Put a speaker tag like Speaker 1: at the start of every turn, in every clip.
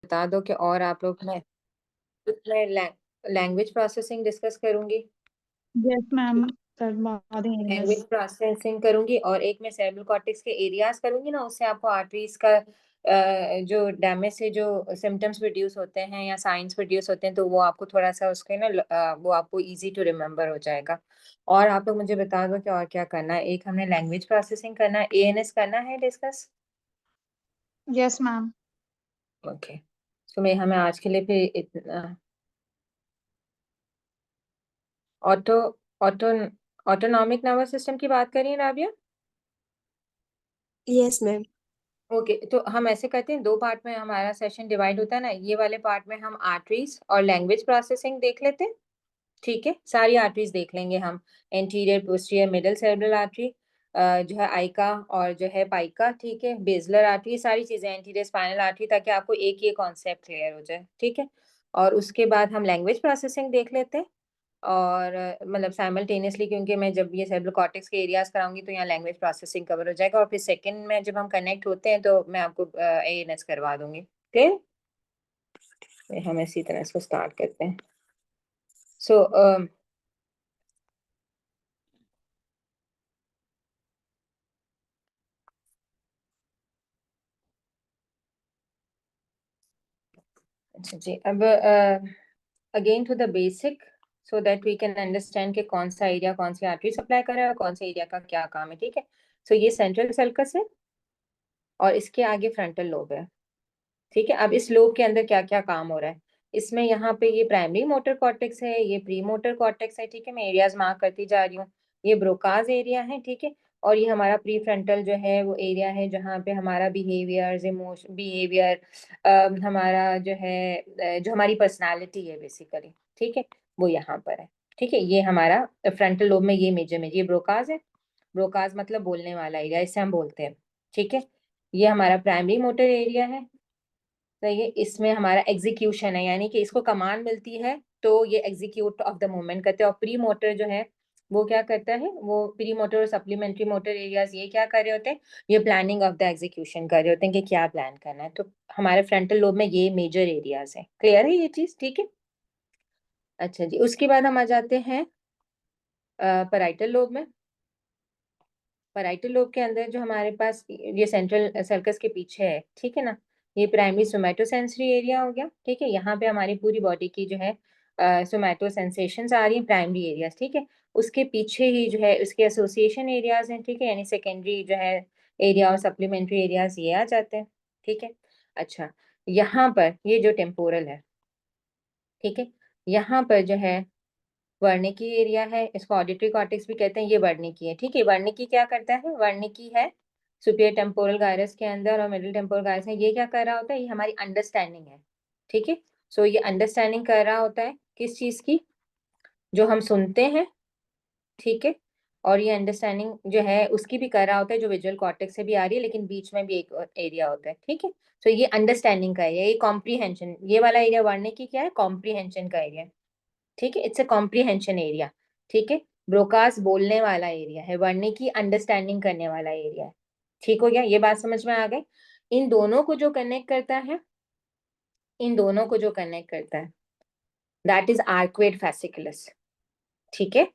Speaker 1: बता दो कि और आप लोग मैं लैंग्वेज प्रोसेसिंग डिस्कस करूंगी।
Speaker 2: यस मैम, करवा देंगे
Speaker 1: लैंग्वेज
Speaker 2: बस।
Speaker 1: प्रोसेसिंग करूंगी और एक मैं सेरेब्रल कॉर्टेक्स के एरियाज करूंगी ना, उससे आपको आर्टरीज का जो डैमेज से जो सिम्टम्स प्रोड्यूस होते हैं या साइंस प्रोड्यूस होते हैं, तो वो आपको थोड़ा सा उसके ना वो आपको इजी टू रिमेम्बर हो जाएगा। और आप लोग मुझे बता दो कि और क्या करना है। एक हमने लैंग्वेज प्रोसेसिंग करना है, एएनएस करना है डिस्कस।
Speaker 2: Yes ma'am.
Speaker 1: ओके, तो मैं हमें आज के लिए फिर इतना auto auto autonomic nervous system की बात करिए राबिया।
Speaker 3: Yes ma'am.
Speaker 1: ओके, तो हम ऐसे करते हैं, दो पार्ट में हमारा सेशन डिवाइड होता है ना। ये वाले पार्ट में हम आर्टरीज और लैंग्वेज प्रोसेसिंग देख लेते हैं। ठीक है, सारी आर्टरीज देख लेंगे हम। Anterior, posterior, middle cerebral artery, जो है आइका और जो है पाइका, ठीक है, बेजलर आर्टरी, सारी चीजें, एंटीरियर स्पाइनल आर्टरी, ताकि आपको एक ये कॉन्सेप्ट क्लियर हो जाए। ठीक है, और उसके बाद हम लैंग्वेज प्रोसेसिंग देख लेते हैं। और मतलब साइमल्टेनियसली, क्योंकि मैं जब ये सेरेब्रल कॉर्टेक्स के एरियाज कराऊंगी तो यहाँ लैंग्वेज प्रोसेसिंग कवर हो जाएगा, और फिर सेकंड में जब हम कनेक्ट होते हैं तो मैं आपको एएनएस करवा दूंगी। क्लियर? हम इसी तरह इसको स्टार्ट करते हैं। सो अच्छा जी, अब again to the basic, so that we can understand कि कौन सा एरिया कौन सी आर्टरी सप्लाई कर रहा है और कौन से एरिया का क्या काम है। ठीक है, सो ये सेंट्रल सर्कस है और इसके आगे फ्रंटल लोब है। ठीक है, अब इस लोब के अंदर क्या क्या काम हो रहा है। इसमें यहाँ पे ये प्राइमरी मोटर कॉर्टेक्स है, ये प्री मोटर कॉर्टेक्स है। ठीक है, मैं एरियाज मार्क करती जा रही हूँ। ये ब्रोकाज एरिया है। ठीक है, और ये हमारा प्री फ्रंटल जो है वो एरिया है, जहाँ पे हमारा बिहेवियर, इमोशन, बिहेवियर, हमारा जो है जो हमारी पर्सनालिटी है बेसिकली। ठीक है, वो यहाँ पर है। ठीक है, ये हमारा फ्रंटल लोब में ये मेजर में ये ब्रोकाज है। ब्रोकाज मतलब बोलने वाला एरिया, इसे हम बोलते हैं। ठीक है, ये हमारा प्राइमरी मोटर एरिया है। सही है, इसमें हमारा एग्जीक्यूशन है, यानी कि इसको कमांड मिलती है तो ये एग्जीक्यूट ऑफ द मूवमेंट करते हैं। और प्री मोटर जो है वो क्या करता है, वो प्री मोटर और सप्लीमेंट्री मोटर एरियाज ये क्या कर रहे होते हैं, ये प्लानिंग ऑफ द एग्जीक्यूशन कर रहे होते हैं कि क्या प्लान करना है। तो हमारे फ्रंटल लोब में ये मेजर एरियाज है। क्लियर है ये चीज? ठीक है, अच्छा जी, उसके बाद हम आ जाते हैं पराइटल लोब में। पराइटल लोब के अंदर जो हमारे पास ये सेंट्रल सर्कस के पीछे है, ठीक है ना, ये प्राइमरी सोमैटोसेंसरी एरिया हो गया। ठीक है, यहाँ पे हमारी पूरी बॉडी की जो है सोमैटो सेंसेशंस आ रही हैं, प्राइमरी एरियाज। ठीक है, उसके पीछे ही जो है उसके एसोसिएशन एरियाज हैं। ठीक है, यानी सेकेंडरी जो है एरिया और सप्लीमेंट्री एरियाज ये आ जाते हैं। ठीक है, अच्छा, यहाँ पर ये जो टेम्पोरल है, ठीक है, यहाँ पर जो है वर्निकी एरिया है, इसको ऑडिटरी कॉर्टेक्स भी कहते हैं, ये वर्निकी है। ठीक है, वर्निकी क्या करता है, वर्निकी है सुपियर टेम्पोरल गायरस के अंदर और मिडिल टेम्पोरल गायरस में। ये क्या कर रहा होता है, ये हमारी अंडरस्टैंडिंग है। ठीक है, सो ये अंडरस्टैंडिंग कर रहा होता है किस चीज की, जो हम सुनते हैं। ठीक है, और ये अंडरस्टैंडिंग जो है उसकी भी कर रहा होता है जो विजुअल कॉर्टेक्स से भी आ रही है, लेकिन बीच में भी एक एरिया होता है। ठीक है, सो ये अंडरस्टैंडिंग का एरिया, ये कॉम्प्रीहेंशन, ये वाला एरिया वर्निकी क्या है, कॉम्प्रीहेंशन का एरिया। ठीक है, इट्स अ कॉम्प्रीहेंशन एरिया। ठीक है, ब्रोकास बोलने वाला एरिया है, वर्णनी की अंडरस्टैंडिंग करने वाला एरिया है। ठीक हो गया, ये बात समझ में आ गई। इन दोनों को जो कनेक्ट करता है, इन दोनों को जो कनेक्ट करता है, दैट इज आर्क्वेट फैसिकुलस। ठीक है,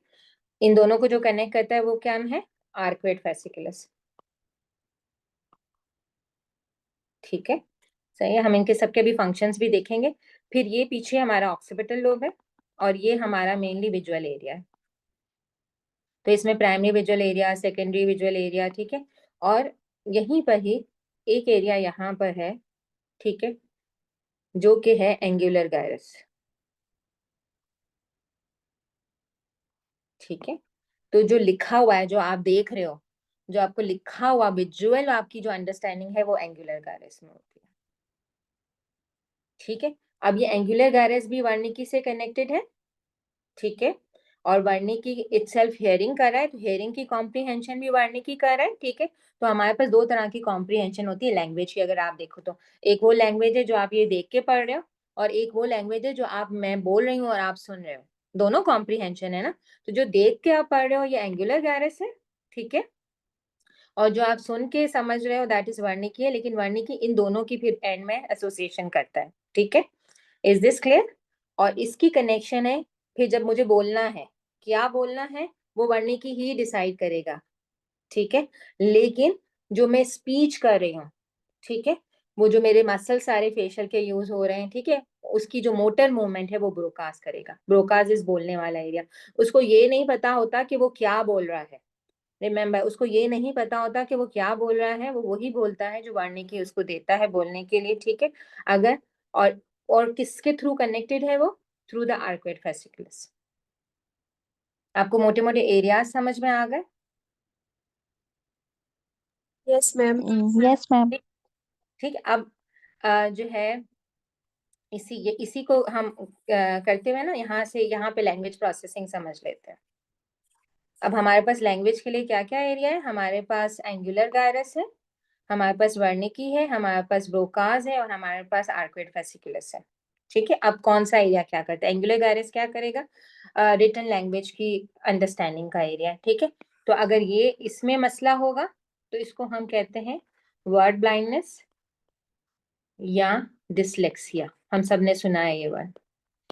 Speaker 1: इन दोनों को जो कनेक्ट करता है वो क्या है, आर्क्वेट फैसिकुलस। ठीक है, सही है, हम इनके सबके भी फंक्शंस भी देखेंगे। फिर ये पीछे हमारा ऑक्सीपिटल लोब है और ये हमारा मेनली विजुअल एरिया है। तो इसमें primary visual area, secondary visual area, ठीक है, और यहीं पर ही एक एरिया यहाँ पर है। ठीक है, जो कि है एंगुलर गायरस। ठीक है, तो जो लिखा हुआ है, जो आप देख रहे हो, जो आपको लिखा हुआ विजुअल आपकी जो अंडरस्टैंडिंग है वो एंगुलर गायरस में होती है। ठीक है, अब ये एंगुलर गायरस भी वर्निकी से कनेक्टेड है। ठीक है, और वर्निकी इटसेल्फ हियरिंग कर रहा है, तो हियरिंग की कॉम्प्रीहेंशन भी वर्निकी कर रहा है। ठीक है, तो हमारे पास दो तरह की कॉम्प्रीहेंशन होती है लैंग्वेज की, अगर आप देखो तो। एक वो लैंग्वेज है जो आप ये देख के पढ़ रहे हो, और एक वो लैंग्वेज है जो आप, मैं बोल रही हूँ और आप सुन रहे हो। दोनों कॉम्प्रीहेंशन है ना। तो जो देख के आप पढ़ रहे हो ये एंगुलर गायरस है। ठीक है, और जो आप सुन के समझ रहे हो दैट इज वर्णिकी है, लेकिन वर्णिकी इन दोनों की फिर एंड में एसोसिएशन करता है, ठीक है। Is this clear? और इसकी कनेक्शन है, फिर जब मुझे बोलना है, क्या बोलना है, वो वर्णिकी ही डिसाइड करेगा, ठीक है। लेकिन जो मैं स्पीच कर रही हूँ, ठीक है, वो जो मेरे मसल सारे फेशियल के यूज हो रहे हैं, ठीक है, उसकी जो मोटर मूवमेंट है वो ब्रोकास करेगा। ब्रोकास इज बोलने वाला एरिया। उसको ये नहीं पता होता कि वो क्या बोल रहा है, रिमेम्बर, उसको ये नहीं पता होता कि वो क्या बोल रहा है, वो वही बोलता है जो वर्णिकी उसको देता है बोलने के लिए, ठीक है। अगर और किसके थ्रू कनेक्टेड है वो? Through the arcuate fasciculus. आपको मोटे मोटे एरियाज समझ में आ गए?
Speaker 3: Yes ma'am.
Speaker 2: Yes, ma'am.
Speaker 1: ठीक है। अब जो है इसी को हम करते हुए ना यहाँ से यहाँ पे लैंग्वेज प्रोसेसिंग समझ लेते हैं। अब हमारे पास लैंग्वेज के लिए क्या क्या एरिया है? हमारे पास एंगुलर गायरस है, हमारे पास वर्णिकी है, हमारे पास ब्रोकाज है, और हमारे पास आर्कुएट फेसिकुलस है, ठीक है। अब कौन सा एरिया क्या करता है? एंगुलर गायरस क्या करेगा? रिटन लैंग्वेज की अंडरस्टैंडिंग का एरिया, ठीक है। तो अगर ये इसमें मसला होगा तो इसको हम कहते हैं वर्ड ब्लाइंडनेस या डिसलेक्सिया। हम सब ने सुना है ये वर्ड,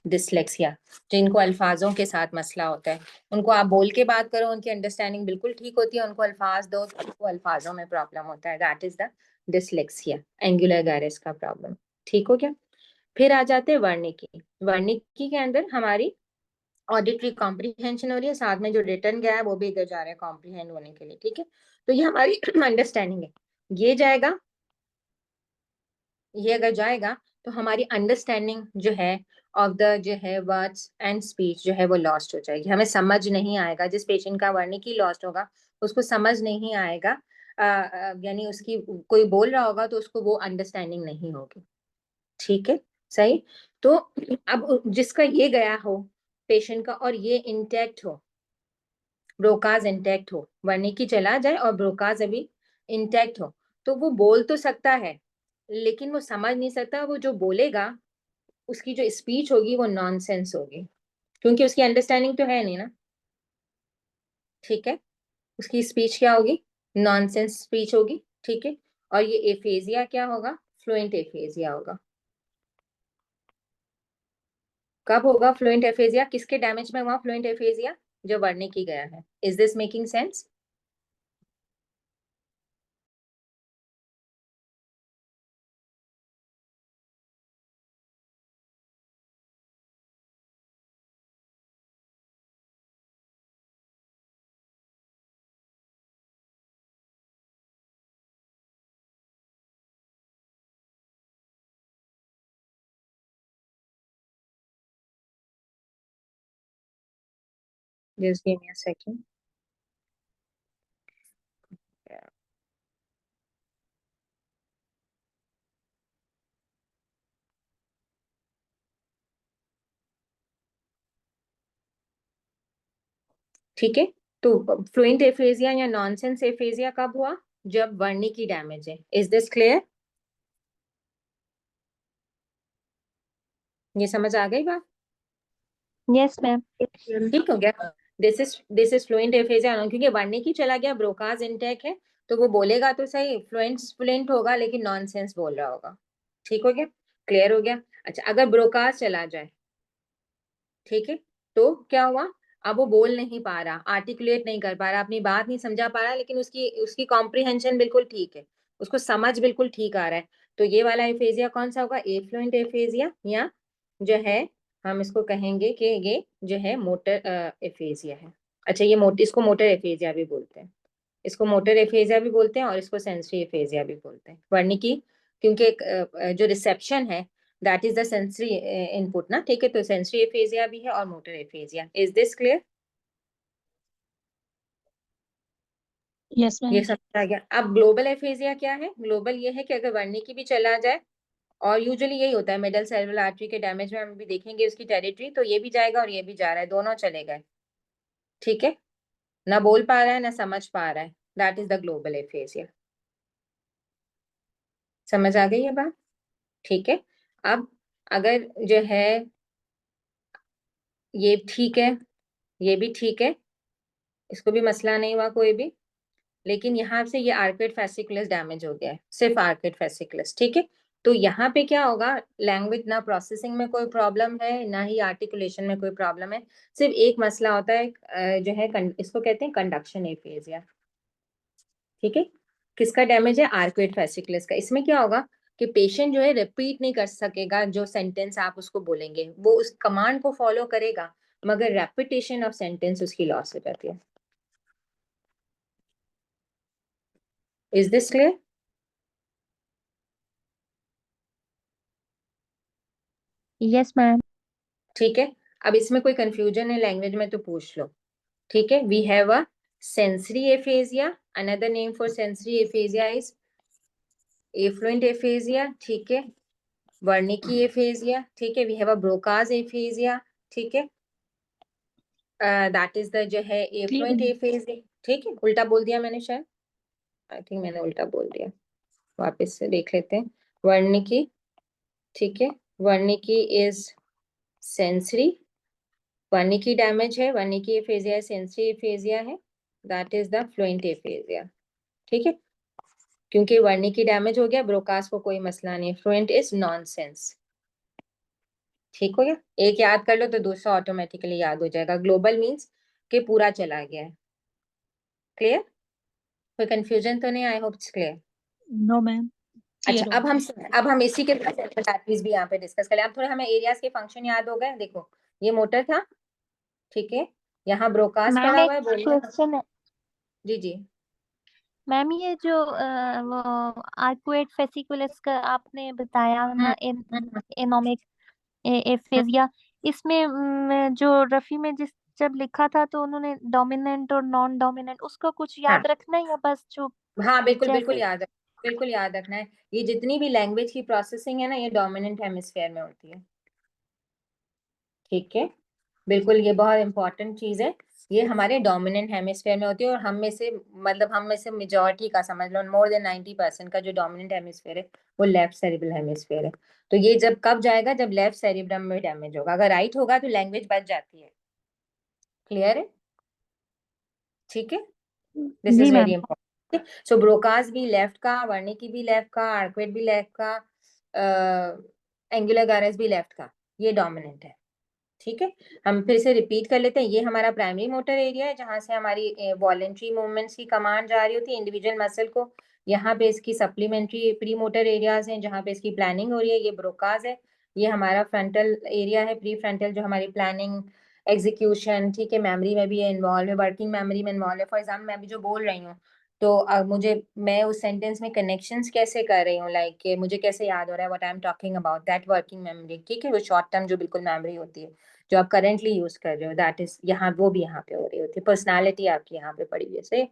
Speaker 1: डिसलेक्सिया। जिनको अल्फाजों के साथ मसला होता है, उनको आप बोल के बात करो, उनकी अंडरस्टैंडिंग बिल्कुल ठीक होती है, उनको अल्फाज दो तो उनको अल्फाजों में प्रॉब्लम होता है, that is the dyslexia, angular gyrus का प्रॉब्लम। ठीक हो गया? फिर आ जाते हैं वर्णिकी। वर्णिकी के अंदर हमारी ऑडिटरी कॉम्प्रीहेंशन हो रही है, साथ में जो रिटर्न गया है वो भी इधर जा रहा है कॉम्प्रीहेंड होने के लिए, ठीक है। तो ये हमारी अंडरस्टैंडिंग है। ये जाएगा, ये अगर जाएगा तो हमारी अंडरस्टैंडिंग जो है ऑफ द जो है वर्ड्स एंड स्पीच जो है वो लॉस्ट हो जाएगी, हमें समझ नहीं आएगा। जिस पेशेंट का वर्णिकी लॉस्ट होगा उसको समझ नहीं आएगा, यानी उसकी कोई बोल रहा होगा तो उसको वो अंडरस्टैंडिंग नहीं होगी, ठीक है, सही। तो अब जिसका ये गया हो पेशेंट का और ये इंटैक्ट हो, ब्रोकाज इंटैक्ट हो, वर्णिकी चला जाए और ब्रोकाज अभी इंटैक्ट हो, तो वो बोल तो सकता है लेकिन वो समझ नहीं सकता। वो जो बोलेगा उसकी जो स्पीच होगी वो नॉनसेंस होगी, क्योंकि उसकी अंडरस्टैंडिंग तो है नहीं ना, ठीक है। उसकी स्पीच क्या होगी? नॉनसेंस स्पीच होगी, ठीक है। और ये एफेजिया क्या होगा? फ्लुएंट एफेजिया होगा। कब होगा फ्लुएंट एफेजिया? किसके डैमेज में हुआ फ्लुएंट एफेजिया? जो वर्णिकी गया है। Is this making sense? Just give me a second. ठीक है। तो फ्लुएंट एफेजिया या नॉनसेंस एफेजिया कब हुआ? जब वर्णिकी डैमेज है। Is this clear? ये समझ आ गई बात?
Speaker 2: Yes, ma'am.
Speaker 1: ठीक हो गया। दिस इज फ्लुएंट एफेजिया, क्योंकि वर्णिकी चला गया, ब्रोकाज इंटेक है, तो वो बोलेगा तो सही, फ्लुएंट होगा लेकिन नॉनसेंस बोल रहा होगा। ठीक हो गया? क्लियर हो गया? अच्छा, अगर ब्रोकाज चला जाए, ठीक है, तो क्या हुआ? अब वो बोल नहीं पा रहा, आर्टिकुलेट नहीं कर पा रहा, अपनी बात नहीं समझा पा रहा, लेकिन उसकी उसकी कॉम्प्रिहेंशन बिल्कुल ठीक है, उसको समझ बिल्कुल ठीक आ रहा है। तो ये वाला एफेजिया कौन सा होगा? एफ्लुएंट एफेजिया, या जो है हम इसको कहेंगे कि ये जो है मोटर एफेजिया है। अच्छा, ये इसको मोटर एफेजिया भी बोलते हैं, इसको मोटर एफेजिया भी बोलते हैं, और इसको सेंसरी एफेजिया भी बोलते हैं। वर्णिकी क्योंकि एक जो रिसेप्शन है that is the sensory input ना, ठीक है। तो सेंसरी एफेजिया भी है और motor aphasia. Is this clear?
Speaker 2: Yes,
Speaker 1: ये
Speaker 2: ma'am.
Speaker 1: समझ आ गया। अब ग्लोबल एफेजिया क्या है? ग्लोबल ये है कि अगर वर्णिकी भी चला जाए, और यूजुअली यही होता है मिडल सेरेब्रल आर्टरी के डैमेज में, हम भी देखेंगे उसकी टेरिटरी, तो ये भी जाएगा और ये भी जा रहा है, दोनों चले गए, ठीक है। ना बोल पा रहा है ना समझ पा रहा है, that is the global aphasia. समझ आ गई ये बात? ठीक है। अब अगर जो है ये ठीक है, ये भी ठीक है, इसको भी मसला नहीं हुआ कोई भी, लेकिन यहाँ से ये आर्केड फेसिकुलस डैमेज हो गया है, सिर्फ आर्केड फेसिकुलस, ठीक है। तो यहाँ पे क्या होगा, लैंग्वेज ना प्रोसेसिंग में कोई प्रॉब्लम है, ना ही आर्टिकुलेशन में कोई प्रॉब्लम है, सिर्फ एक मसला होता है जो है इसको कहते हैं कंडक्शन एफेजिया, ठीक है। किसका डैमेज है, आर्कुएट फेसिकुलस का। इसमें क्या होगा कि पेशेंट जो है रिपीट नहीं कर सकेगा, जो सेंटेंस आप उसको बोलेंगे वो उस कमांड को फॉलो करेगा, मगर रेपिटेशन ऑफ सेंटेंस उसकी लॉस हो जाती है। Is this clear?
Speaker 2: Yes, ma'am.
Speaker 1: ठीक है। अब इसमें कोई कंफ्यूजन है लैंग्वेज में तो पूछ लो, ठीक है। We have a sensory aphasia, another name for sensory aphasia is fluent aphasia, ठीक है। वर्निकी एफेजिया, ठीक है। We have a Broca's aphasia, ठीक है। दैट इज द जो है
Speaker 2: Clear,
Speaker 1: एफ्लुएंट
Speaker 2: ma'am.
Speaker 1: एफेजिया, ठीक है। उल्टा बोल दिया मैंने शायद, आई थिंक मैंने उल्टा बोल दिया, वापस से देख लेते हैं। वर्निकी, ठीक है। वर्निकी इज सेंसरी, वर्निकी डैमेज है, वर्निकी एफेजिया सेंसरी एफेजिया है, that is the fluent aphasia, ठीक है। क्योंकि वर्निकी डैमेज हो गया, ब्रोकास को कोई मसला नहीं, फ्लुएंट इज नॉनसेंस, ठीक हो गया। एक याद कर लो तो दूसरा ऑटोमेटिकली याद हो जाएगा। ग्लोबल मीन्स के पूरा चला गया है। क्लियर? कोई कंफ्यूजन तो नहीं? I hope it's clear.
Speaker 2: No, ma'am. Clear
Speaker 1: अच्छा,
Speaker 2: हो गया.
Speaker 1: अब हम इसी के प्रैक्टिस भी यहाँ पे डिस्कस करें। अब थोड़े हमें एरियाज के फंक्शन याद हो गए। देखो, ये मोटर था, ठीक है। यहाँ ब्रोकास
Speaker 2: मैम
Speaker 1: पड़ा
Speaker 2: एक
Speaker 1: हुआ है, बोलिए।
Speaker 2: क्वेश्चन है.
Speaker 1: जी जी।
Speaker 2: मैम ये जो वो आर्कुएट फेसिकुलस का आपने बताया
Speaker 1: हम्म
Speaker 2: ना,
Speaker 1: हम्म
Speaker 2: एनोमिक
Speaker 1: हम्म,
Speaker 2: एफेजिया, इसमें जो रफी में जिस जब लिखा था तो उन्होंने डोमिनेंट और नॉन डोमिनेंट उसका कुछ
Speaker 1: हाँ
Speaker 2: याद रखना है या बस जो
Speaker 1: हाँ, बिल्कुल बिल्कुल
Speaker 2: जैसे.
Speaker 1: याद है, बिल्कुल याद रखना है। ये जितनी भी लैंग्वेज की प्रोसेसिंग है ना, ये डोमिनेंट हेमिस्फेयर में होती है, ठीक है। बिल्कुल, ये बहुत इंपॉर्टेंट चीज है। ये हमारे डोमिनेंट हेमिस्फेयर में होती है, और हम में से, मतलब हम में से मेजॉरिटी का समझ लो, मोर देन 90% का जो डोमिनेंट हेमिस्फेयर है वो लेफ्ट सेरिब्रल हेमिस्फेयर है। तो ये जब कब जाएगा, जब लेफ्ट सेरिब्रम में डैमेज होगा। अगर राइट होगा तो लैंग्वेज बच जाती है। क्लियर है? ठीक है। दिस
Speaker 2: जी
Speaker 1: is very
Speaker 2: ma'am.
Speaker 1: Important. So Broca's भी लेफ्ट का, वर्निकी भी लेफ्ट का, आर्क्वेट भी लेफ्ट का, एंगुलर गारस भी लेफ्ट का, ये डोमिनेंट है, ठीक है। हम फिर से रिपीट कर लेते हैं। ये हमारा प्राइमरी मोटर एरिया है, जहां से हमारी वॉलेंट्री मूवमेंट्स की कमांड जा रही होती है इंडिविजुअल मसल को। यहाँ पे इसकी सप्लीमेंट्री प्री मोटर एरियाज हैं, जहाँ पे इसकी प्लानिंग हो रही है। ये ब्रोकाज है। ये हमारा फ्रंटल एरिया है, प्री फ्रंटल, जो हमारी प्लानिंग, एग्जीक्यूशन, ठीक है, मेमोरी में भी ये इन्वॉल्व है, वर्किंग मेमोरी में इन्वॉल्व है। फॉर एग्जाम्पल मैं अभी जो बोल रही हूँ, तो मैं उस सेंटेंस में कनेक्शंस कैसे कर रही हूँ, लाइक मुझे कैसे याद हो रहा है what I am talking about, that working memory, ठीक है। वो शॉर्ट टर्म जो बिल्कुल मेमोरी होती है, जो आप करेंटली यूज कर रहे हो, दैट इज यहाँ, वो भी यहाँ पे हो रही होती है। पर्सनालिटी आपकी यहाँ पे पड़ी हुई है, सही।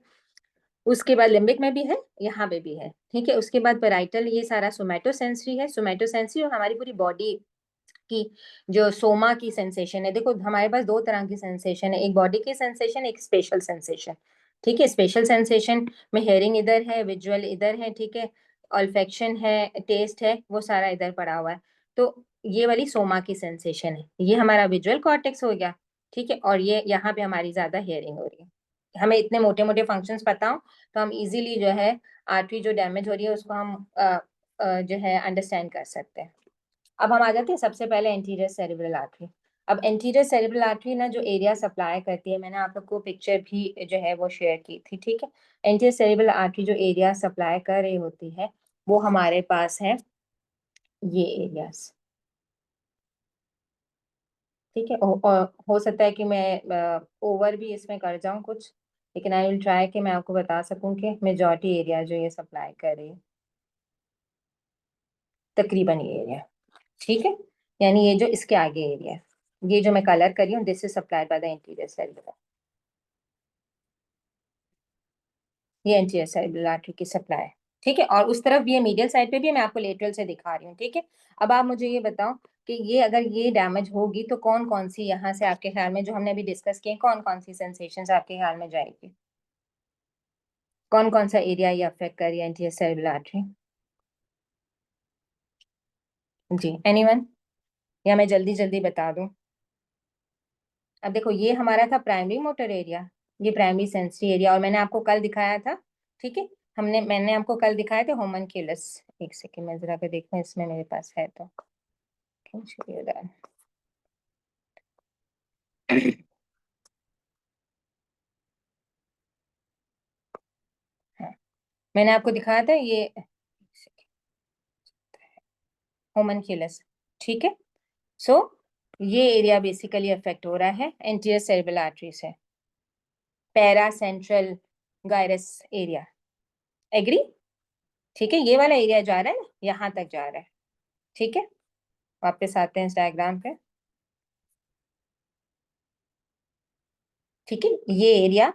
Speaker 1: उसके बाद लिम्बिक में भी है, यहाँ पे भी है, ठीक है। उसके बाद पेराइटल, ये सारा सोमैटोसेंसरी है। सोमैटोसेंसरी और हमारी पूरी बॉडी की जो सोमा की सेंसेशन है। देखो, हमारे पास दो तरह की सेंसेशन है, एक बॉडी की सेंसेशन, एक स्पेशल सेंसेशन, ठीक है। स्पेशल सेंसेशन में हेयरिंग इधर है, विजुअल इधर है, ठीक है, ऑल्फेक्शन है, टेस्ट है, वो सारा इधर पड़ा हुआ है। तो ये वाली सोमा की सेंसेशन है, ये हमारा विजुअल कॉर्टेक्स हो गया, ठीक है। और ये यहाँ पे हमारी ज्यादा हेयरिंग हो रही है। हमें इतने मोटे मोटे फंक्शंस पता हो तो हम इजीली जो है आर्टरी जो डैमेज हो रही है उसको हम जो है अंडरस्टैंड कर सकते हैं। अब हम आ जाते हैं सबसे पहले एंटीरियर सेरिब्रल आर्टरी। अब एंटीरियर सेरिब्रल आर्टरी ना जो एरिया सप्लाई करती है, मैंने आप लोग को पिक्चर भी जो है वो शेयर की थी, ठीक है। एंटीरियर सेरिब्रल आर्टरी जो एरिया सप्लाई कर रही होती है, वो हमारे पास है ये एरियाज, ठीक है। और हो सकता है कि मैं ओवर भी इसमें कर जाऊं कुछ, लेकिन आई विल ट्राई कि मैं आपको बता सकूं कि मेजॉरिटी एरिया जो ये सप्लाई कर रही है, तकरीबन ये एरिया, ठीक है। यानी ये जो इसके आगे एरिया है, ये जो मैं कलर कर रही हूँ, this is supplied by the interior cerebral, ये एंटीरियर सेरिब्रल आर्टरी की सप्लाई है, ठीक है। और उस तरफ भी है, मीडियल साइड पे भी है, मैं आपको लेटरल से दिखा रही हूँ, ठीक है। अब आप मुझे ये बताओ कि ये अगर ये डैमेज होगी तो कौन कौन सी यहाँ से आपके ख्याल में, जो हमने अभी डिस्कस किए, कौन कौन सी सेंसेशन आपके ख्याल में जाएगी, कौन कौन सा एरिया ये अफेक्ट कर रही है एंटीरियर सेरिब्रल आर्टरी? जी, एनीवन, या मैं जल्दी जल्दी बता दूं? अब देखो, ये हमारा था प्राइमरी मोटर एरिया, ये प्राइमरी सेंसरी एरिया, और मैंने आपको कल दिखाया था ठीक है, मैंने आपको कल दिखाए थे होमनक्यूलस। एक सेकेंड मैं जरा के देखूं इसमें मेरे पास है तो can show you that. हाँ, मैंने आपको दिखाया था ये होमनक्यूलस। ठीक है, सो ये एरिया बेसिकली अफेक्ट हो रहा है एंटीरियर सेरेब्रल आर्टरी से, paracentral gyrus area. Agree? ठीक है, ये वाला एरिया जा रहा है ना, यहाँ तक जा रहा है। ठीक है, वापस आते हैं इस डायग्राम पे। ठीक है, ये एरिया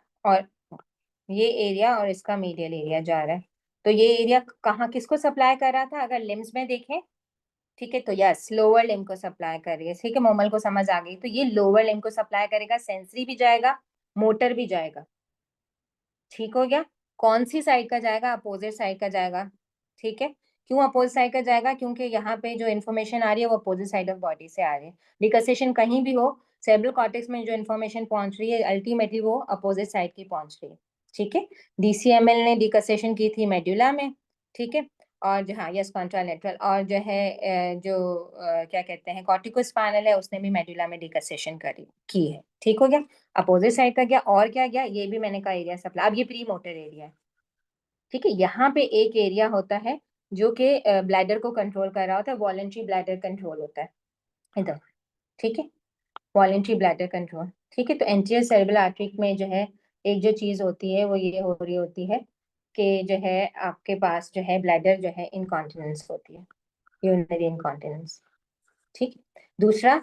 Speaker 1: और इसका मीडियल एरिया जा रहा है। तो ये एरिया कहाँ किसको सप्लाई कर रहा था अगर लिम्स में देखें? ठीक है, तो यस लोअर लिम्ब को सप्लाई कर रही है। ठीक है, मोमल को समझ आ गई। तो ये लोअर लिम्ब को सप्लाई करेगा, सेंसरी भी जाएगा, मोटर भी जाएगा। ठीक हो गया? कौन सी साइड का जाएगा? अपोजिट साइड का जाएगा। ठीक है, क्यों अपोजिट साइड का जाएगा? क्योंकि यहाँ पे जो इन्फॉर्मेशन आ रही है वो अपोजिट साइड ऑफ बॉडी से आ रही है। डिकसेशन कहीं भी हो, सेरेब्रल कॉर्टेक्स में जो इन्फॉर्मेशन पहुंच रही है अल्टीमेटली वो अपोजिट साइड की पहुंच रही है। ठीक है, डीसीएमएल ने डिकसेशन की थी मेडुला में। ठीक है, और जो हाँ यस कॉन्ट्रालेटरल, और जो है क्या कहते हैं कॉर्टिकोस्पाइनल है, उसने भी मेडुला में डिकसेशन की है। ठीक हो गया, अपोजिट साइड का गया। और क्या गया? ये भी मैंने कहा एरिया सप्लाई। अब ये प्री मोटर एरिया है। ठीक है, यहाँ पे एक एरिया होता है जो कि ब्लैडर को कंट्रोल कर रहा होता है, वॉलेंट्री ब्लैडर कंट्रोल होता है इधर। ठीक है, वॉलेंट्री ब्लैडर कंट्रोल। ठीक है, तो एंटीरियर सेरेब्रल आर्टरी में जो है एक जो चीज होती है वो ये हो रही होती है कि जो है आपके पास जो है ब्लैडर जो है इनकॉन्टिनेंस होती है, यूरिनरी इनकॉन्टिनेंस। ठीक, दूसरा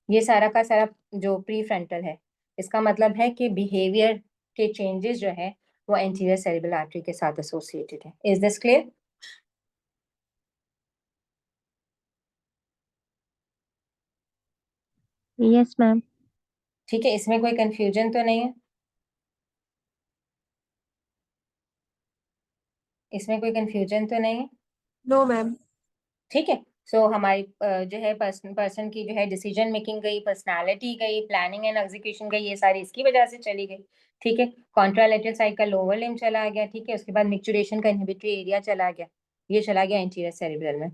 Speaker 1: ये सारा का सारा जो प्री फ्रंटल है, इसका मतलब है कि बिहेवियर के चेंजेस जो है वो एंटीरियर सेरेब्रल आर्टरी के साथ एसोसिएटेड है। Is this clear?
Speaker 2: Yes ma'am.
Speaker 1: ठीक है, इसमें कोई कंफ्यूजन तो नहीं है? इसमें कोई कंफ्यूजन तो नहीं है?
Speaker 3: No ma'am.
Speaker 1: ठीक है, सो हमारी जो है पर्सन की जो है डिसीजन मेकिंग गई, पर्सनालिटी गई, प्लानिंग एंड एग्जीक्यूशन गई, ये सारी इसकी वजह से चली गई। ठीक है, कॉन्ट्रालेटरल साइड का लोअर लिम्ब चला गया। ठीक है, उसके बाद मिक्चुरेशन का इनहिबिटरी एरिया चला गया, ये चला गया इंटीरियर सेरेब्रल में।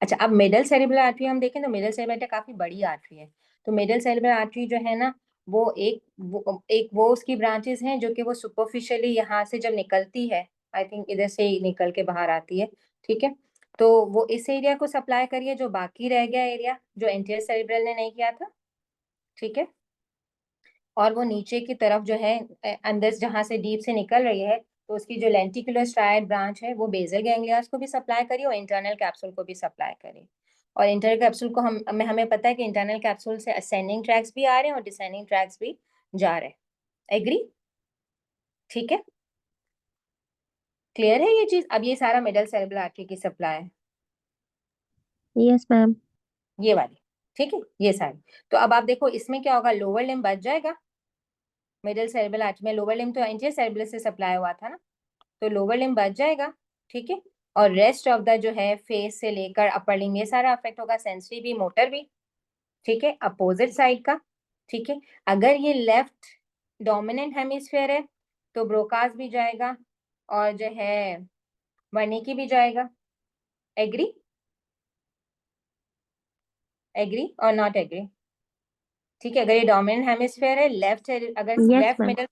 Speaker 1: अच्छा, अब मिडल सेरेब्रल आर्टरी हम देखें तो मिडल सेरेब्रल आर्टरी काफी बड़ी आर्टरी है। तो मिडल सेरेब्रल आर्टरी जो है ना वो उसकी ब्रांचेस हैं जो कि वो सुपरफिशियली यहाँ से जब निकलती है, आई थिंक इधर से ही निकल के बाहर आती है। ठीक है, तो वो इस एरिया को सप्लाई करिए, जो बाकी रह गया एरिया जो एंटीरियर सेरेब्रल ने नहीं किया था। ठीक है, और वो नीचे की तरफ जो है अंदर जहां से डीप से निकल रही है, तो उसकी जो लेंटिकुलर स्ट्राइड ब्रांच है वो बेसल गैंग्लियास को भी सप्लाई करी और इंटरनल कैप्सूल को भी सप्लाई करी। और इंटरनल कैप्सूल को हमें पता है कि इंटरनल कैप्सूल से असेंडिंग ट्रैक्स भी आ रहे हैं और डिसेंडिंग ट्रैक्स भी जा रहे हैं। एग्री? ठीक है, क्लियर है ये चीज? अब ये सारा मिडल सेरेब्रल आर्टरी की सप्लाई है,
Speaker 2: यस मैम।
Speaker 1: ये वाली। ठीक है, ये सारी। तो अब आप देखो इसमें क्या होगा, लोअर लिम्ब बच जाएगा। मिडल सेरेब्रल आर्टरी में लोअर लिम्ब तो एंटीरियर सेरेब्रल से सप्लाई हुआ था ना, तो लोअर लिम्ब बच जाएगा। ठीक है, और रेस्ट ऑफ द जो है फेस से लेकर अपर लिम्ब ये सारा अफेक्ट होगा, सेंसरी भी मोटर भी। ठीक है, अपोजिट साइड का। ठीक है, अगर ये लेफ्ट डोमिनेंट हेमिस्फेयर है तो ब्रोकास भी जाएगा और जो है वर्निकी भी जाएगा। एग्री? एग्री और नॉट एग्री? ठीक है, अगर ये डोमिनेंट हेमिस्फेयर है, अगर
Speaker 2: यस
Speaker 1: लेफ्ट
Speaker 2: मैम।
Speaker 1: मिडल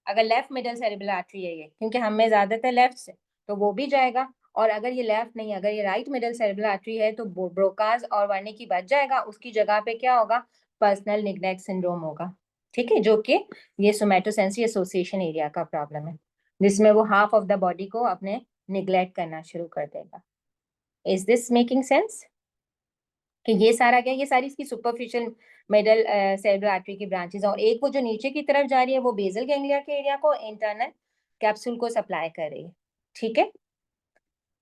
Speaker 1: अगर लेफ्ट मिडल सेरेब्रल आर्टरी है ये, क्योंकि हमें ज्यादातर लेफ्ट से, तो वो भी जाएगा। और अगर ये लेफ्ट नहीं, अगर ये राइट मिडल सेरेब्रल आर्टरी है तो ब्रोकास और वर्निकी बच जाएगा, उसकी जगह पे क्या होगा, पर्सनल निग्लेक्ट सिंड्रोम होगा। ठीक है, जो कि ये सोमैटोसेंसरी एसोसिएशन एरिया का प्रॉब्लम है, जिसमें वो हाफ ऑफ द बॉडी को अपने निग्लेक्ट करना शुरू कर देगा। Is this making sense? कि ये सारा क्या, ये सारी इसकी सुपरफिशियल मिडल सेरेब्रल आर्टरी की ब्रांचेस और एक वो जो नीचे की तरफ जा रही है वो बेसल गैंग्लिया के एरिया को इंटरनल कैप्सूल को सप्लाई कर रही है। ठीक है,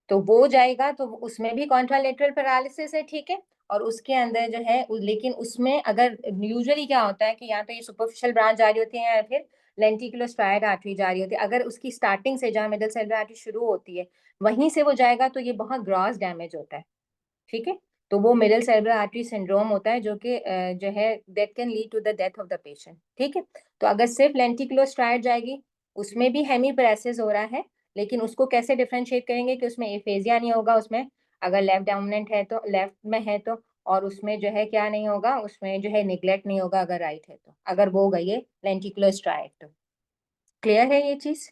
Speaker 1: तो वो जाएगा तो उसमें भी कॉन्ट्रालेटरल पैरालिसिस है। ठीक है, और उसके अंदर जो है लेकिन उसमें अगर यूजुअली क्या होता है कि या तो ये सुपरफिशियल ब्रांच जा रही होती है या फिर लेंटिकुलर स्ट्राइड आर्टरी जा रही होती है। अगर उसकी स्टार्टिंग से जहाँ मिडल सेरेब्रल आर्टरी शुरू होती है वहीं से वो जाएगा तो ये बहुत ग्रॉस डैमेज होता है। ठीक है, तो वो मिडल सेरेब्रल आर्टरी सिंड्रोम होता है जो कि जो है that can lead to the death of the patient. ठीक है, तो अगर सिर्फ लेंटिकुलर स्ट्राइड जाएगी उसमें भी हेमीपैरेसिस हो रहा है, लेकिन उसको कैसे डिफरेंशिएट करेंगे कि उसमें एफेजिया नहीं होगा, उसमें अगर लेफ्ट डोमिनेंट है तो, लेफ्ट में है तो, और उसमें जो है क्या नहीं होगा, उसमें जो है निग्लेक्ट नहीं होगा अगर राइट है तो, अगर वो गई है लेंटिकुलर स्ट्राइक तो। क्लियर है ये चीज?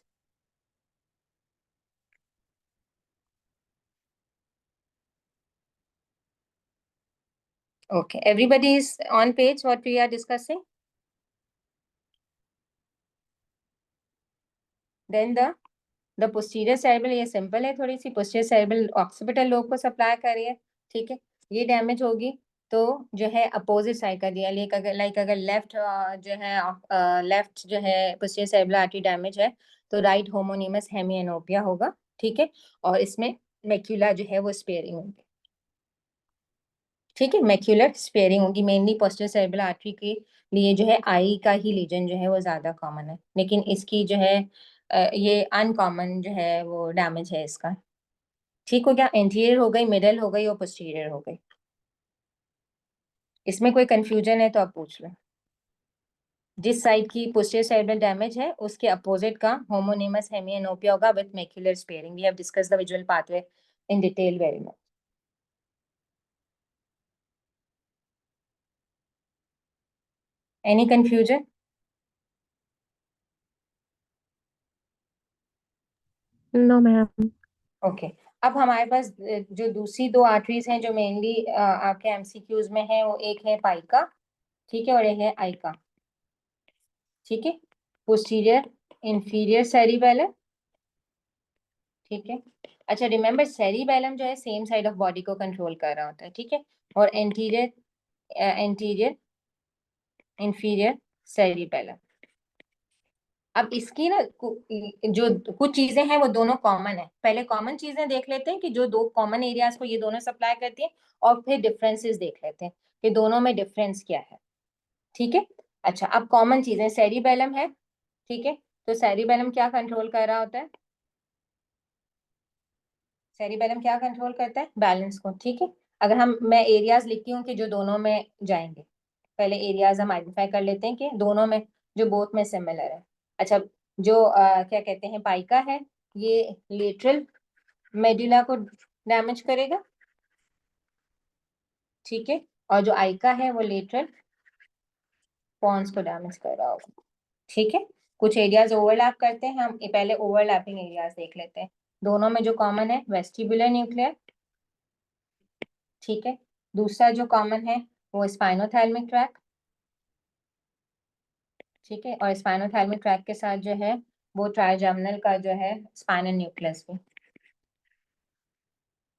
Speaker 1: Okay, everybody is on page what we are discussing. Then the posterior cerebral, ये सिंपल है थोड़ी सी, posterior cerebral occipital लोब को सप्लाई कर रही है, ठीक है। ये डैमेज होगी तो जो है अपोजिट साइड का दिया, लाइक अगर लेफ्ट जो है लेफ्ट जो है posterior cerebral आर्टरी डैमेज है तो राइट होमोनीमस हेमिएनोपिया होगा, ठीक है। और इसमें मैक्यूला जो है वो स्पेयरिंग होगी, ठीक है। मैक्यूलर स्पेयरिंग होगी मेनली पोस्टीरियर सेरेब्रल आर्टरी के लिए, जो है आई का ही लीजन जो है वो ज्यादा कॉमन है, लेकिन इसकी जो है ये अनकॉमन जो है वो डैमेज है इसका। ठीक हो गया, एंटीरियर हो गई, मिडल हो गई और पोस्टीरियर हो गई। इसमें कोई कंफ्यूजन है तो आप पूछ लो। जिस साइड की पोस्टीरियर सेरेब्रल डैमेज है उसके अपोजिट का होमोनीमस हेमिएनोपिया होगा with macular sparing. We have discussed the visual pathway in detail very much. Any confusion?
Speaker 2: No ma'am.
Speaker 1: Okay. अब हमारे पास जो दूसरी दो आर्टरीज हैं जो मेनली आपके एमसीक्यूज में है, वो एक है पाइका, ठीक है, और एक है आइका, ठीक है। पोस्टीरियर इंफीरियर सेरिबेलम, ठीक है। अच्छा रिमेम्बर, सेरिबेलम जो है सेम साइड ऑफ बॉडी को कंट्रोल कर रहा होता है, ठीक है। और एंटीरियर एंटीरियर इंफीरियर सेरिबेलम। अब इसकी ना जो कुछ चीजें हैं वो दोनों कॉमन है। पहले कॉमन चीजें देख लेते हैं कि जो दो कॉमन एरियाज को ये दोनों सप्लाई करती हैं, और फिर डिफरेंसेस देख लेते हैं कि दोनों में डिफरेंस क्या है, ठीक है। अच्छा, अब कॉमन चीजें, सेरिबेलम है, ठीक है। तो सेरिबेलम क्या कंट्रोल कर रहा होता है? सेरिबेलम क्या कंट्रोल करता है? बैलेंस को, ठीक है। अगर मैं एरियाज लिखती हूँ कि जो दोनों में जाएंगे, पहले एरियाज हम आइडेंटिफाई कर लेते हैं कि दोनों में, जो बोथ में सिमिलर है। अच्छा, जो क्या कहते हैं पाइका है, ये लेटरल मेडुला को डैमेज करेगा, ठीक है। और जो आइका है वो लेटरल पॉन्स को डैमेज कर रहा होगा, ठीक है। कुछ एरियाज ओवरलैप करते हैं, हम पहले ओवरलैपिंग एरियाज देख लेते हैं। दोनों में जो कॉमन है वेस्टिबुलर न्यूक्लियर, ठीक है। दूसरा जो कॉमन है वो स्पाइनोथैलेमिक ट्रैक्ट, ठीक है। और स्पाइनोथैलेमिक ट्रैक्ट के साथ जो है वो ट्राइजेमिनल का जो है स्पाइनल न्यूक्लियस भी,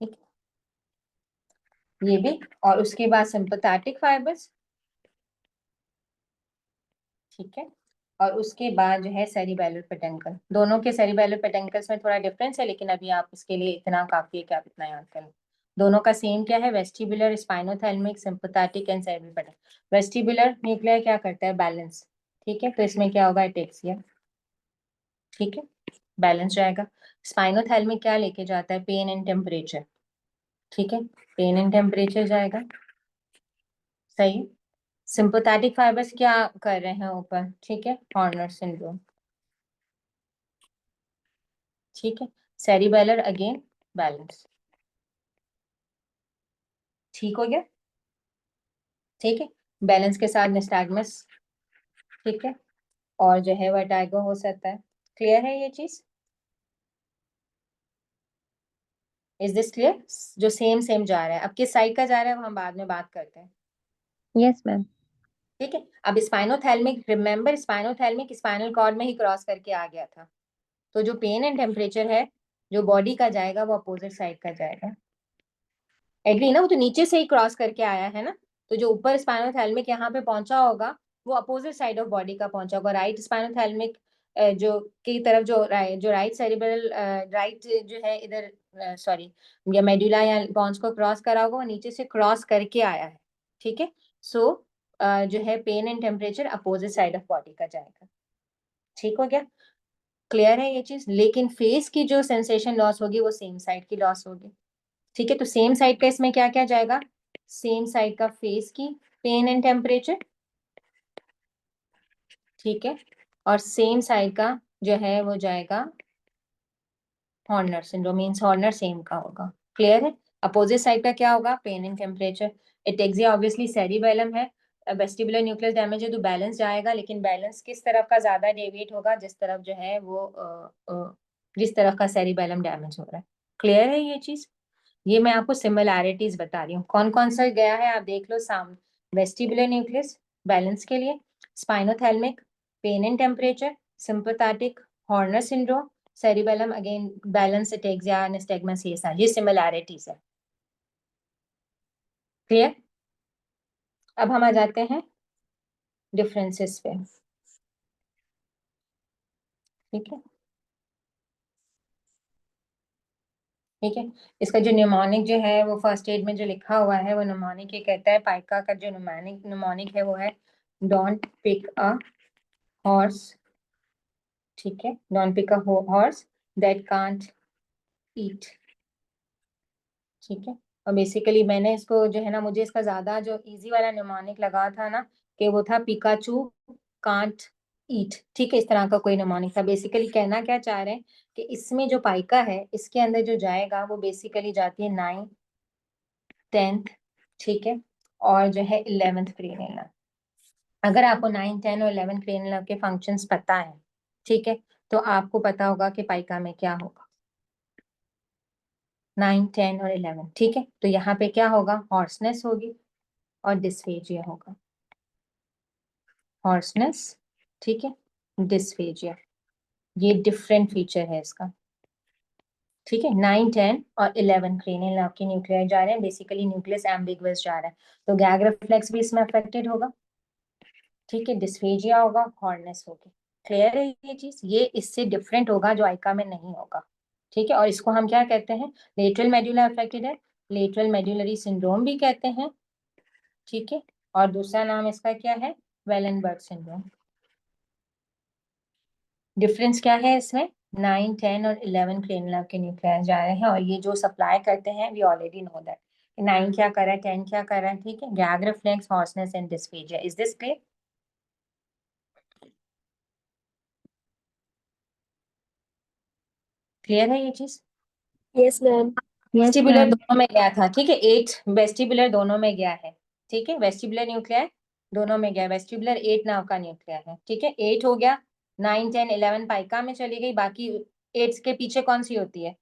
Speaker 1: ठीक है, ये भी। और उसके बाद सिंपैथेटिक फाइबर्स, ठीक है। और उसके बाद जो है सेरिबेलर पेडंकल। दोनों के सेरिबेलर पेडंकल्स में थोड़ा डिफरेंस है, लेकिन अभी आप इसके लिए इतना काफी है कि आप इतना याद करें। दोनों का सेम क्या है? Vestibular spinothalamic sympathetic and cerebellar peduncle. Vestibular nuclear क्या करता है? बैलेंस, ठीक है। तो इसमें क्या होगा? एटेक्सिया, ठीक है, बैलेंस जाएगा। स्पाइनोथैलेमिक क्या लेके जाता है? पेन एंड टेम्परेचर, ठीक है, पेन एंड टेम्परेचर जाएगा, सही। सिंपैथेटिक फाइबर्स क्या कर रहे हैं ऊपर? ठीक है, हॉर्नर सिंड्रोम, ठीक है। सेरिबेलर अगेन बैलेंस, ठीक हो गया, ठीक है। बैलेंस के साथ निस्टैगमस, ठीक है। और जो है वर्टाइगो हो सकता है। क्लियर है ये चीज? Is this clear? जो सेम सेम जा रहा है, अब किस साइड का जा रहा है वो हम बाद में बात करते हैं,
Speaker 2: यस मैम।
Speaker 1: ठीक है। अब spinothalamic, remember spinothalamic spinal cord में ही क्रॉस करके आ गया था, तो जो पेन एंड टेम्परेचर है जो बॉडी का जाएगा वो अपोजिट साइड का जाएगा। एग्री ना? वो तो नीचे से ही क्रॉस करके आया है ना, तो जो ऊपर स्पाइनोथैलेमिक यहाँ पे पहुंचा होगा वो अपोजिट साइड ऑफ बॉडी का पहुंचा होगा। राइट स्पाइनोथैलेमिक जो की तरफ, जो राइट सेरिब्रल राइट जो है इधर, सॉरी, या मेडुला या पॉन्स को क्रॉस करा होगा, वो नीचे से क्रॉस करके आया है, ठीक है। सो जो है pain and temperature opposite side of body का जाएगा, ठीक हो गया। क्लियर है ये चीज? लेकिन फेस की जो सेंसेशन लॉस होगी वो सेम साइड की लॉस होगी, ठीक है। तो सेम साइड का इसमें क्या क्या जाएगा? सेम साइड का फेस की पेन एंड टेम्परेचर, ठीक है। और सेम साइड का जो है वो जाएगा Horner syndrome means Horner same का होगा। क्लियर है? अपोजिट साइड का क्या होगा? Pain in temperature. Ataxia obviously cerebellum है। वेस्टिबुलर न्यूक्लियस डैमेज है तो बैलेंस जाएगा, लेकिन बैलेंस किस तरफ का ज्यादा डेविएट होगा? जिस तरफ जो है वो जिस तरफ का सेरिबेलम डैमेज हो रहा है। क्लियर है ये चीज? ये मैं आपको सिमिलैरिटीज बता रही हूँ। कौन कौन सा गया है आप देख लो सामने। वेस्टिबुलर न्यूक्लियस बैलेंस के लिए, spinothalamic pain in temperature, sympathetic Horner syndrome, cerebellum again balance ataxia nystagmus, ये सिमिलैरिटीज है। क्लियर? अब हम आ जाते हैं डिफरेंसेस पे। ठीक है, ठीक है। इसका जो न्यूमोनिक जो है वो फर्स्ट एड में जो लिखा हुआ है वो न्यूमोनिक ये कहता है, पाइका का जो न्यूमोनिक है वो है डोंट पिक अ हॉर्स। ठीक है, don't pick a horse that can't eat. ठीक है, और बेसिकली मैंने इसको जो है ना, मुझे इसका ज्यादा जो इजी वाला न्यूमोनिक लगा था ना, कि वो था पिकाचू कांट ईट। ठीक है, इस तरह का कोई न्यूमोनिक था। बेसिकली कहना क्या चाह रहे हैं कि इसमें जो पाइका है इसके अंदर जो जाएगा वो बेसिकली जाती है 9th 10th। ठीक है, और जो है 11th क्रेनियल नर्व। अगर आपको 9 10 और 11 क्रेनियल नर्व के फंक्शंस पता है, ठीक है, तो आपको पता होगा कि पाइका में क्या होगा। 9 10 और 11। ठीक है, तो यहाँ पे क्या होगा? हॉर्सनेस होगी और डिस्फेजिया होगा। हॉर्सनेस, ठीक है, डिस्फेजिया, ये डिफरेंट फीचर है इसका। ठीक है, 9 10 और 11 क्रेनियल नर्व के न्यूक्लियाई जा रहे हैं, बेसिकली न्यूक्लियस एम्बिगुअस जा रहा है, तो गैग रिफ्लेक्स भी इसमें अफेक्टेड होगा। ठीक है, डिस्फेजिया होगा, हॉर्ननेस होगी। क्लियर है ये चीज? ये इससे डिफरेंट होगा जो आइका में नहीं होगा। ठीक है, और इसको हम क्या कहते हैं? लेटरल मेडुला अफेक्टेड है, लेटरल मेडुलरी सिंड्रोम भी कहते हैं। ठीक है, और दूसरा नाम इसका क्या है? वेलेनबर्ग सिंड्रोम। डिफरेंस क्या है इसमें? 9 10 और 11 क्रेनियल नर्व के न्यूक्लियाई जा रहे हैं, और ये जो सप्लाई करते हैं वी ऑलरेडी नो दैट 9 क्या कर रहा है, 10 क्या कर रहा है। ठीक है, gag reflex, hoarseness and dysphagia. Is this clear? Clear है ये चीज?
Speaker 3: Yes ma'am.
Speaker 2: Yes
Speaker 1: vestibular
Speaker 2: ma'am.
Speaker 1: दोनों में गया था। ठीक है, 8 वेस्टिबुलर दोनों में गया है। ठीक है, वेस्टिबुलर न्यूक्लियर दोनों में गया। वेस्टिबुलर 8 नाव का न्यूक्लियर है। ठीक है, 8 हो गया, 9 10 11 पाइका में चली गई। बाकी 8 के पीछे कौन सी होती है?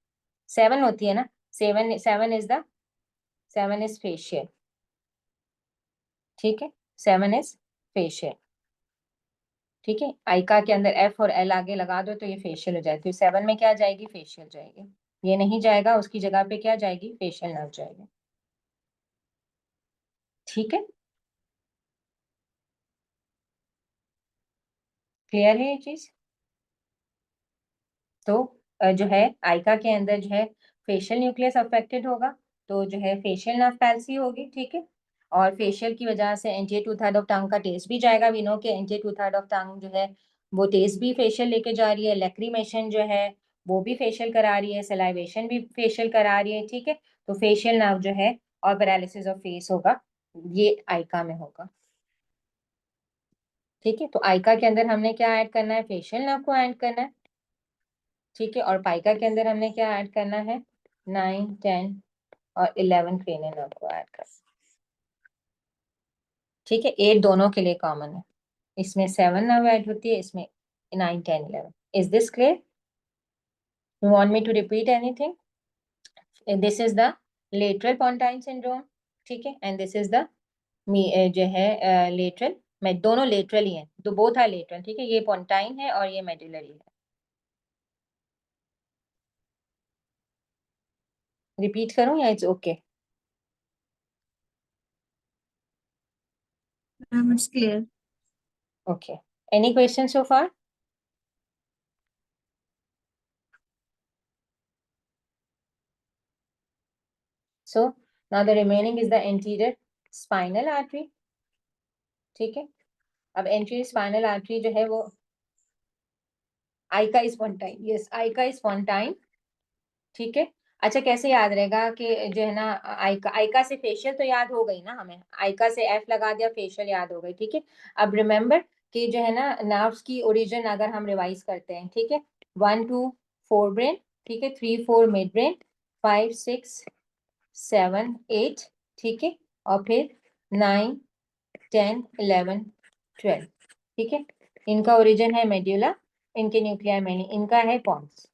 Speaker 1: 7 होती है ना। 7 7 इज फेशियल। ठीक है, 7 इज फेशियल। ठीक है, आइका के अंदर एफ और एल आगे लगा दो तो ये फेशियल हो जाती है। 7 में क्या जाएगी? फेशियल जाएगी। ये नहीं जाएगा, उसकी जगह पे क्या जाएगी? फेशियल नर्व जाएगी। ठीक है, क्लियर है ये चीज? तो जो है आइका के अंदर जो है फेशियल न्यूक्लियस अफेक्टेड होगा, तो जो है फेशियल नर्व पैल्सी होगी। ठीक है, और फेशियल की वजह से anterior two third of tongue का टेस्ट भी जाएगा। वी नो के anterior two third of tongue जो है वो टेस्ट भी फेशियल लेके जा रही है। लैक्रिमेशन जो है वो भी फेशियल करा रही है, सलाइवेशन भी फेशियल करा रही है। ठीक है, तो फेशियल नर्व जो है और पैरालिसिस ऑफ फेस होगा, ये आइका में होगा। ठीक है, तो आइका के अंदर हमने क्या ऐड करना है? फेशियल नर्व को ऐड करना है। ठीक है, और पाइका के अंदर हमने क्या ऐड करना है? 9 10 और 11 क्रेनियल नर्व को ऐड करना। ठीक है, 8 दोनों के लिए कॉमन है। इसमें 7 नर्व ऐड होती है, इसमें 9 10 11। Is this clear? You want me to repeat anything? This is the lateral pontine syndrome. ठीक है, एंड दिस इज द जो है लेटरल, मैं दोनों लेटरल ही हैं, तो बोथ आर लेटरल। ठीक है, ये पोंटाइन है और ये मेडुलरी है। रिपीट करूं या it's okay?
Speaker 3: Ma'am it's clear.
Speaker 1: Okay, any question so far? So now the remaining is the anterior spinal artery. ठीक है, अब anterior spinal artery जो है वो आइका स्पॉन्टाइन, यस आइका स्पॉन्टाइन। ठीक है, अच्छा कैसे याद रहेगा कि जो है ना आइका, आइका से फेशियल तो याद हो गई ना हमें, आइका से एफ लगा दिया, फेशियल याद हो गई। ठीक है, अब रिमेम्बर कि जो है ना नर्व्स की ओरिजिन अगर हम रिवाइज करते हैं, ठीक है, 1 to 4 ब्रेन, ठीक है, 3 4 मिड ब्रेन, 5 6 7 8, ठीक है, और फिर 9 10 11 12, ठीक है। इनका ओरिजिन है मेड्यूला, इनके न्यूक्लियर में नहीं, इनका है पॉन्स,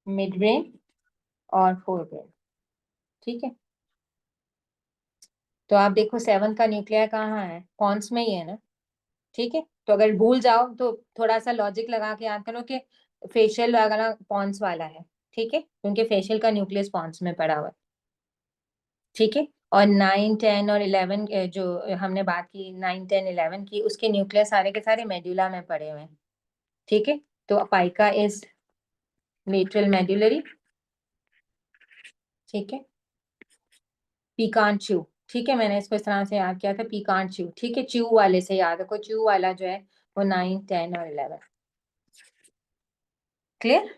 Speaker 1: मिड ब्रेन और फोर ब्रेन, ठीक है। तो आप देखो 7 का न्यूक्लियर कहाँ है, पॉन्स में ही है ना, ठीक है। तो अगर भूल जाओ तो थोड़ा सा लॉजिक लगा के याद करो कि फेशियल वाला पॉन्स वाला है, ठीक है, क्योंकि फेशियल का न्यूक्लियस पॉन्स में पड़ा हुआ है, ठीक है। और 9 10 और 11 जो हमने बात की 9 10 11 की, उसके न्यूक्लियस सारे के सारे मेड्यूला में पड़े हुए हैं, ठीक है। तो पाइका इज लेटरल मेड्यूलरी, ठीक है। पीकांट च्यू, ठीक है, मैंने इसको इस तरह से याद किया था, पीकांट च्यू, ठीक है। च्यू वाले से याद रखो, च्यू वाला जो है वो 9 10 और 11, क्लियर।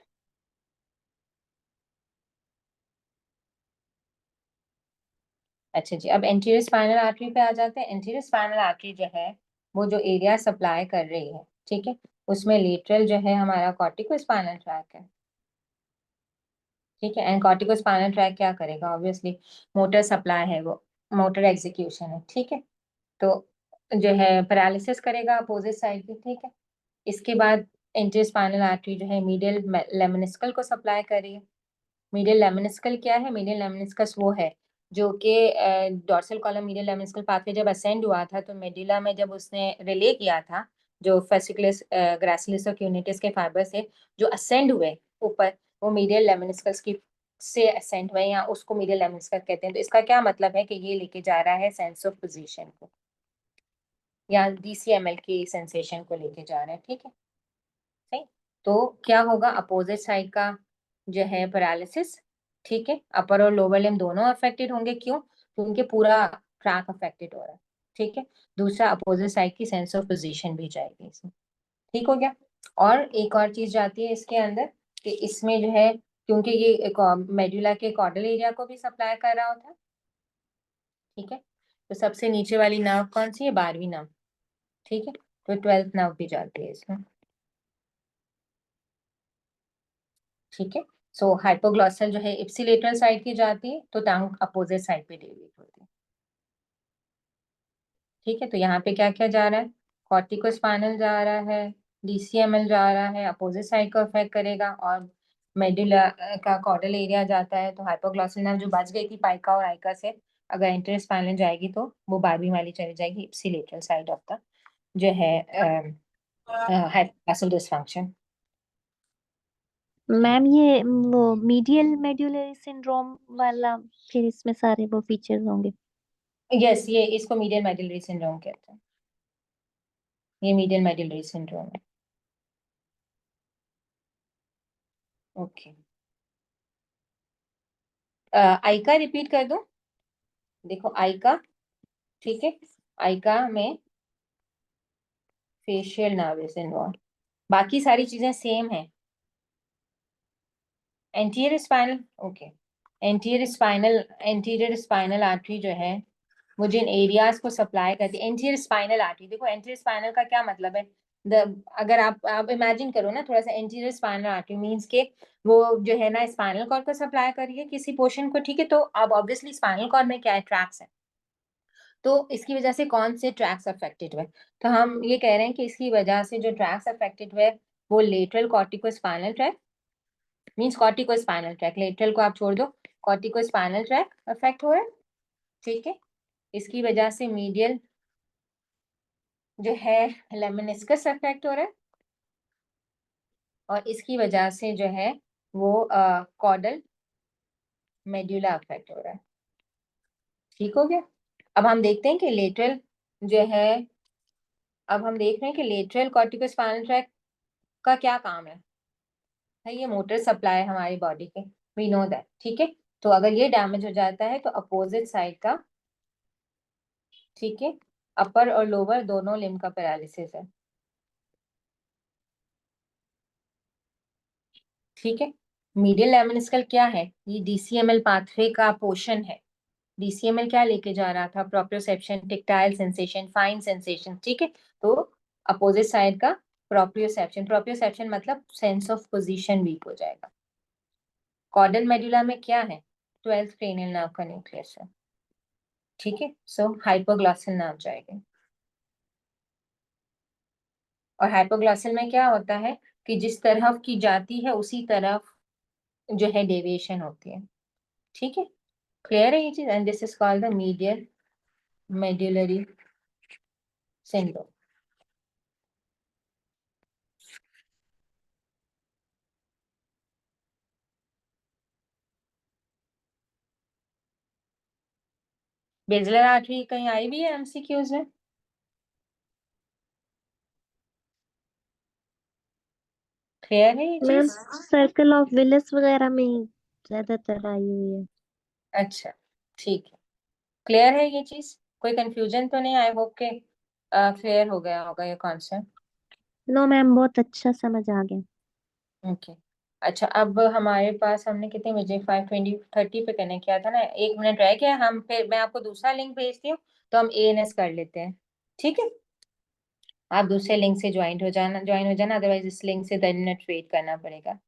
Speaker 1: अच्छा जी, अब एंटीरियर स्पाइनल आर्टरी पे आ जाते हैं। एंटीरियर स्पाइनल आर्टरी जो है वो जो एरिया सप्लाई कर रही है, ठीक है, उसमें लेटरल जो है हमारा कॉर्टिको स्पाइनल ट्रैक है, ठीक है। एंड कॉर्टिको स्पाइनल ट्रैक क्या करेगा, ऑब्वियसली मोटर सप्लाई है, वो मोटर एग्जीक्यूशन है, ठीक है। तो जो है पैरालिसिस करेगा अपोजिट साइड की, ठीक है। इसके बाद एंटीरियर स्पाइनल आर्टरी जो है मीडियल लेमिनिस्कल को सप्लाई कर रही है। मीडियल लेमिनिस्कल क्या है, मीडियल लेमिनिस्कस वो है जो कि डॉर्सल कॉलम मीडियल लेमिनिस्कल पाथवे जब असेंड हुआ था तो मेडुला में जब उसने रिले किया था, जो फेसिकुलस ग्रासिलिस और क्यूनिटिस के फाइबर से जो असेंड हुए ऊपर, वो मीडियल लेमिनिस्कस की से असेंड हुए, या उसको मीडियल लेमिनिस्कस कहते हैं। तो इसका क्या मतलब है कि ये लेके जा रहा है सेंस ऑफ पोजीशन को, या डीसीएमएल की सेंसेशन को लेके जा रहा है, ठीक है, सही। तो क्या होगा, अपोजिट साइड का जो है पैरालिसिस, ठीक है, अपर और लोअर लिम्ब दोनों अफेक्टेड होंगे, क्यों, क्योंकि पूरा ट्रैक अफेक्टेड हो रहा है, ठीक है। दूसरा अपोजिट साइड की सेंस ऑफ पोजीशन भी जाएगी इसमें, ठीक हो गया। और एक और चीज जाती है इसके अंदर कि इसमें जो है, क्योंकि ये मेडुला के कॉर्डल एरिया को भी सप्लाई कर रहा होता है, ठीक है। तो सबसे नीचे वाली नर्व कौन सी है, 12वीं नर्व, ठीक है। तो 12th नर्व भी जाती है इसमें, ठीक है। सो हाइपोग्लॉसल जो है इप्सिलेटरल साइड की जाती है, तो टंग अपोजिट साइड पे डेविएट होती है, ठीक है। तो यहाँ पे क्या क्या जा रहा है, कॉर्टिकोस्पाइनल जा रहा है, डीसीएमएल जा रहा है, अपोजिट साइड को अफेक्ट करेगा, और मेडुला का कॉर्डल एरिया जाता है। तो हाइपोग्लॉसल नर्व जो बच गई थी पाइका और आइका से, अगर इंटरस्पाइनल जाएगी तो वो 12वीं वाली चली जाएगी, इप्सिलेटरल साइड ऑफ द जो है हाइपोग्लॉसल डिसफंक्शन।
Speaker 2: मैम ये वो मीडियल मेड्यूलरी सिंड्रोम वाला, फिर इसमें सारे वो फीचर्स होंगे।
Speaker 1: यस, ये इसको मीडियल मेडुलरी सिंड्रोम कहते हैं, ये मीडियल मेडुलरी सिंड्रोम है, ओके। आइका रिपीट कर दूं, देखो आइका, ठीक है, आइका में फेशियल नर्वस इन्वॉल्व, बाकी सारी चीजें सेम है। Anterior spinal, okay, anterior spinal artery जो है वो जिन एरियाज को सप्लाई करती है, एंटीरियर स्पाइनल आर्टरी, देखो एंटीरियर स्पाइनल का क्या मतलब है, द अगर आप इमेजिन करो ना थोड़ा सा, एंटीरियर स्पाइनल आर्टरी मींस के वो जो है ना स्पाइनल कॉर्ड को सप्लाई कर रही है किसी पोर्शन को, ठीक है। तो अब ऑब्वियसली स्पाइनल कॉर्ड में क्या है, ट्रैक्स है, तो इसकी वजह से कौन से ट्रैक्स अफेक्टेड हुए, तो हम ये कह रहे हैं कि इसकी वजह से जो ट्रैक्स अफेक्टेड हुए वो lateral corticospinal tract, means corticospinal tract, lateral को आप छोड़ दो, कॉर्टिकोस्पाइनल ट्रैक अफेक्ट हो रहा है, ठीक है। इसकी वजह से मीडियल जो है लेमिनिस्कस अफेक्ट हो रहा है, और इसकी वजह से जो है वो कॉर्डल मेड्यूला अफेक्ट हो रहा है, ठीक हो गया। अब हम देखते हैं कि लेटरल जो है, अब हम देख रहे हैं कि लेटरल कॉर्टिकोस्पाइनल ट्रैक का क्या काम है ये मोटर सप्लाई हमारी बॉडी के, वी नो दैट, ठीक है। तो अगर ये डैमेज हो जाता है तो अपोजिट साइड का, ठीक है, अपर और लोअर दोनों लिम्ब का पैरालिसिस है, ठीक है। मीडियल लेमिनिस्कल क्या है, ये डीसीएमएल पाथवे का पोर्शन है। डीसीएमएल क्या लेके जा रहा था, proprioception, tactile sensation, fine sensation, ठीक है। तो अपोजिट साइड का प्रोप्रियोसेप्शन, प्रोप्रियोसेप्शन मतलब सेंस ऑफ पोजीशन वीक हो जाएगा, कॉर्डल मेडुला में क्या है? 12th क्रेनियल नर्व का न्यूक्लियस है, ठीक है। सो हाइपोग्लॉसल नर्व जाएगा, और हाइपोग्लॉसल में क्या होता है कि जिस तरफ की जाती है उसी तरफ जो है डेविएशन होती है, ठीक है। क्लियर है ये चीज? And this is called the medial medullary syndrome. Baszler artery कहीं आई भी है एमसीक्यूज में? क्लियर है ये
Speaker 3: मैम
Speaker 1: चीज?
Speaker 3: सर्कल ऑफ विलिस वगैरह में ही ज्यादातर आई हुई है।
Speaker 1: अच्छा, ठीक है। क्लियर है ये चीज? कोई कंफ्यूजन तो नहीं? आई होप के क्लियर हो गया होगा ये कॉन्सेप्ट।
Speaker 3: नो मैम, बहुत अच्छा समझ आ गया।
Speaker 1: ओके। अच्छा, अब हमारे पास हमने कितने बजे 5:20 30 पे कनेक्ट किया था ना, 1 मिनट रह गया। हम फिर मैं आपको दूसरा लिंक भेजती हूँ, तो हम एएनएस कर लेते हैं, ठीक है। आप दूसरे लिंक से ज्वाइन हो जाना, अदरवाइज इस लिंक से 10 मिनट वेट करना पड़ेगा।